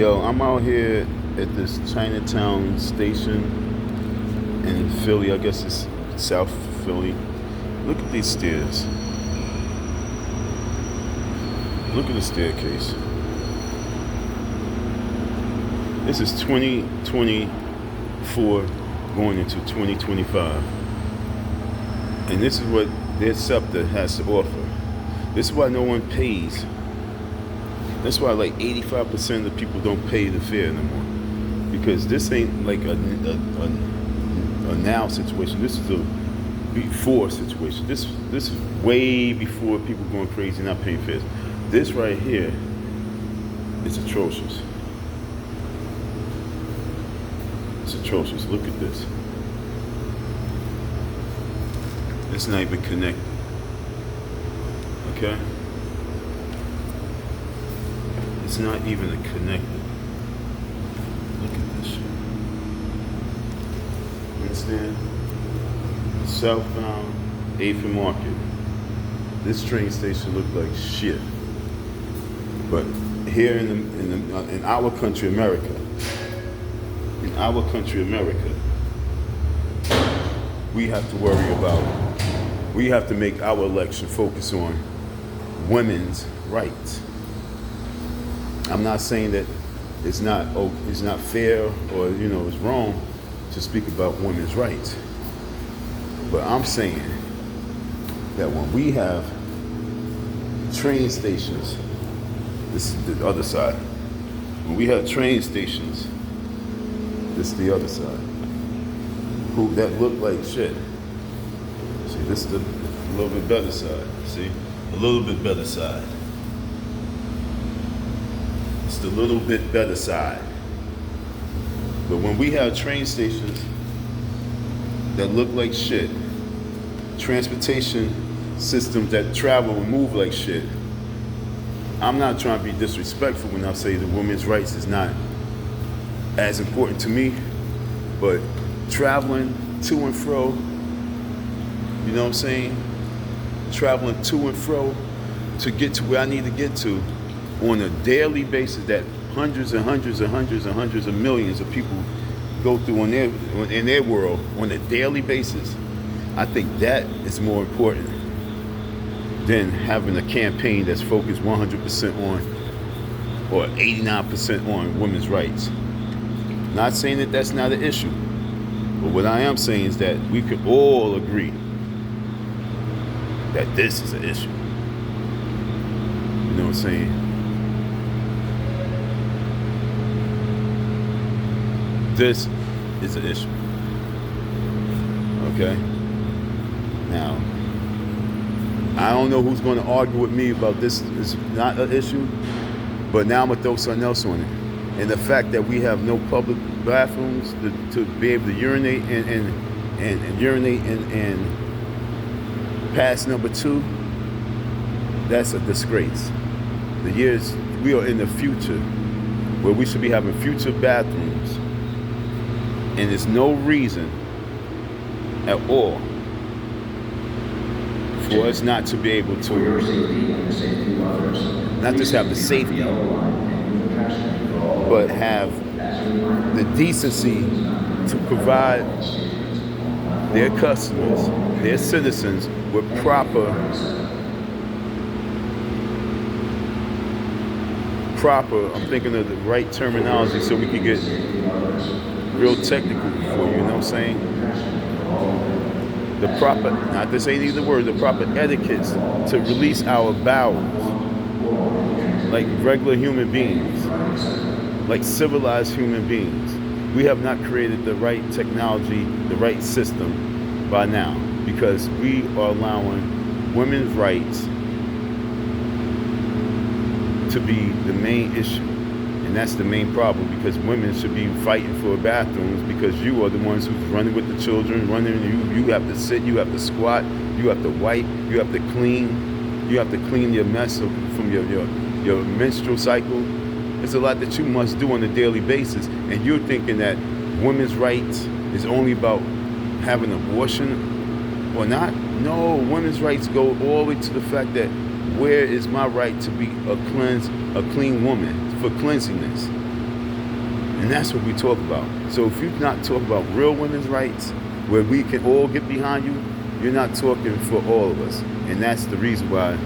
Yo, I'm out here at this Chinatown station in Philly. I guess it's South Philly. Look at these stairs. Look at the staircase. This is 2024 going into 2025. And this is what their scepter has to offer. This is why no one pays. That's why like 85% of the people don't pay the fare anymore. Because this ain't like a now situation. This is a before situation. This is way before people going crazy not paying fares. This right here is atrocious. It's atrocious. Look at this. It's not even connected. Okay? It's not even connected. Look at this shit. Understand? Southbound 8th and Market. This train station looked like shit. But here in our country, America, we have to worry about. We have to make our election focus on women's rights. I'm not saying that it's not fair or it's wrong to speak about women's rights, but I'm saying that when we have train stations, this is the other side. When we have train stations, this is the other side. That look like shit. See, this is the little bit better side. See, a little bit better side. It's the little bit better side. But when we have train stations that look like shit, transportation systems that travel and move like shit, I'm not trying to be disrespectful when I say that women's rights is not as important to me, but traveling to and fro, you know what I'm saying? Traveling to and fro to get to where I need to get to on a daily basis that hundreds and hundreds and hundreds and hundreds of millions of people go through in their world on a daily basis. I think that is more important than having a campaign that's focused 100% on or 89% on women's rights. Not saying that that's not an issue, but what I am saying is that we could all agree that this is an issue. You know what I'm saying? This is an issue. Okay? Now, I don't know who's going to argue with me about this is not an issue, but now I'm going to throw something else on it. And the fact that we have no public bathrooms to be able to urinate and urinate and pass number 2, that's a disgrace. We are in the future where we should be having future bathrooms, and there's no reason at all for us not to be able to not just have the safety, but have the decency to provide their customers, their citizens, with proper, I'm thinking of the right terminology so we can get real technical for you, know what I'm saying? The proper, not to say either word, the proper etiquettes to release our bowels like regular human beings, like civilized human beings. We have not created the right technology, the right system by now, because we are allowing women's rights to be the main issue. And that's the main problem, because women should be fighting for bathrooms, because you are the ones who's running with the children, you have to sit, you have to squat, you have to wipe, you have to clean your mess from your menstrual cycle. It's a lot that you must do on a daily basis, and you're thinking that women's rights is only about having an abortion or not. No, women's rights go all the way to the fact that where is my right to be a clean woman for cleansiness? And that's what we talk about. So if you're not talking about real women's rights, where we can all get behind you, you're not talking for all of us. And that's the reason why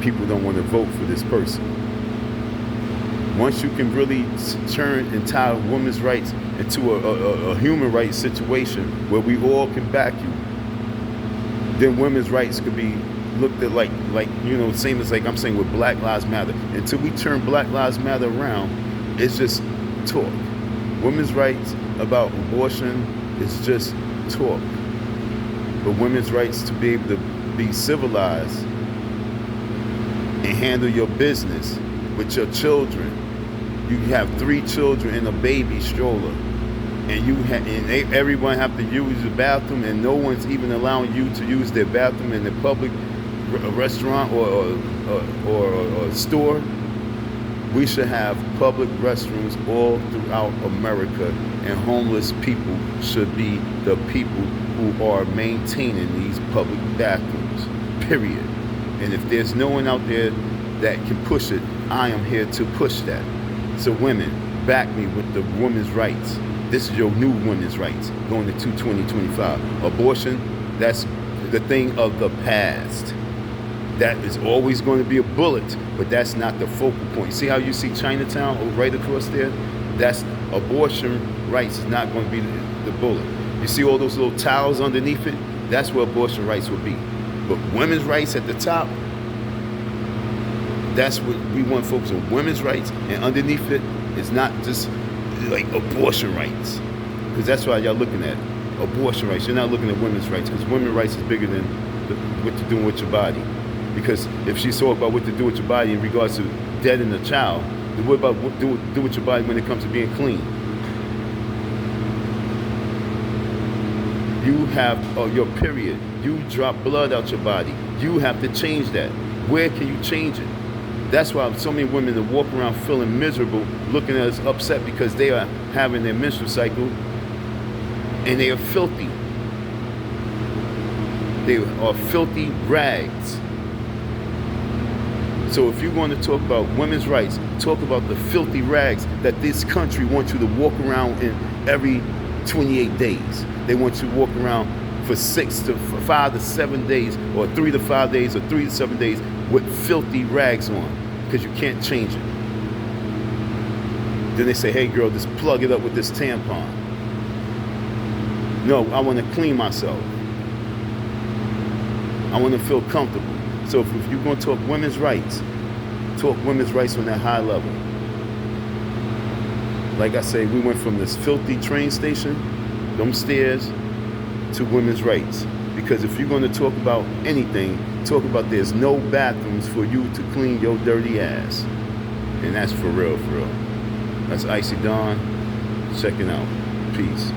people don't want to vote for this person. Once you can really turn entire women's rights into a human rights situation where we all can back you, then women's rights could be looked at like same as like I'm saying with Black Lives Matter. Until we turn Black Lives Matter around, it's just talk. Women's rights about abortion is just talk. But women's rights to be able to be civilized and handle your business with your children. You have 3 children in a baby stroller, and everyone have to use the bathroom, and no one's even allowing you to use their bathroom in the public restaurant or store. We should have public restrooms all throughout America, and homeless people should be the people who are maintaining these public bathrooms, period. And if there's no one out there that can push it, I am here to push that. So women, back me with the women's rights. This is your new women's rights going to 2025. Abortion, that's the thing of the past. That is always going to be a bullet, but that's not the focal point. See how you see Chinatown right across there? That's abortion rights is not going to be the bullet. You see all those little towels underneath it? That's where abortion rights will be. But women's rights at the top, that's what we want to focus on, women's rights, and underneath it is not just like abortion rights, because that's why y'all looking at abortion rights. You're not looking at women's rights, because women's rights is bigger than what you're doing with your body. Because if she's talking about what to do with your body in regards to deading a child, then what about what do with your body when it comes to being clean? You have your period. You drop blood out your body. You have to change that. Where can you change it? That's why so many women that walk around feeling miserable, looking at us upset because they are having their menstrual cycle and they are filthy. They are filthy rags. So if you're going to talk about women's rights, talk about the filthy rags that this country wants you to walk around in every 28 days. They want you to walk around for 5 to 7 days, or 3 to 5 days, or 3 to 7 days with filthy rags on, because you can't change it. Then they say, hey girl, just plug it up with this tampon. No, I want to clean myself. I want to feel comfortable. So if you're going to talk women's rights on that high level. Like I say, we went from this filthy train station, them stairs, to women's rights. Because if you're going to talk about anything, talk about there's no bathrooms for you to clean your dirty ass. And that's for real, for real. That's Icy Dawn. Check it out. Peace.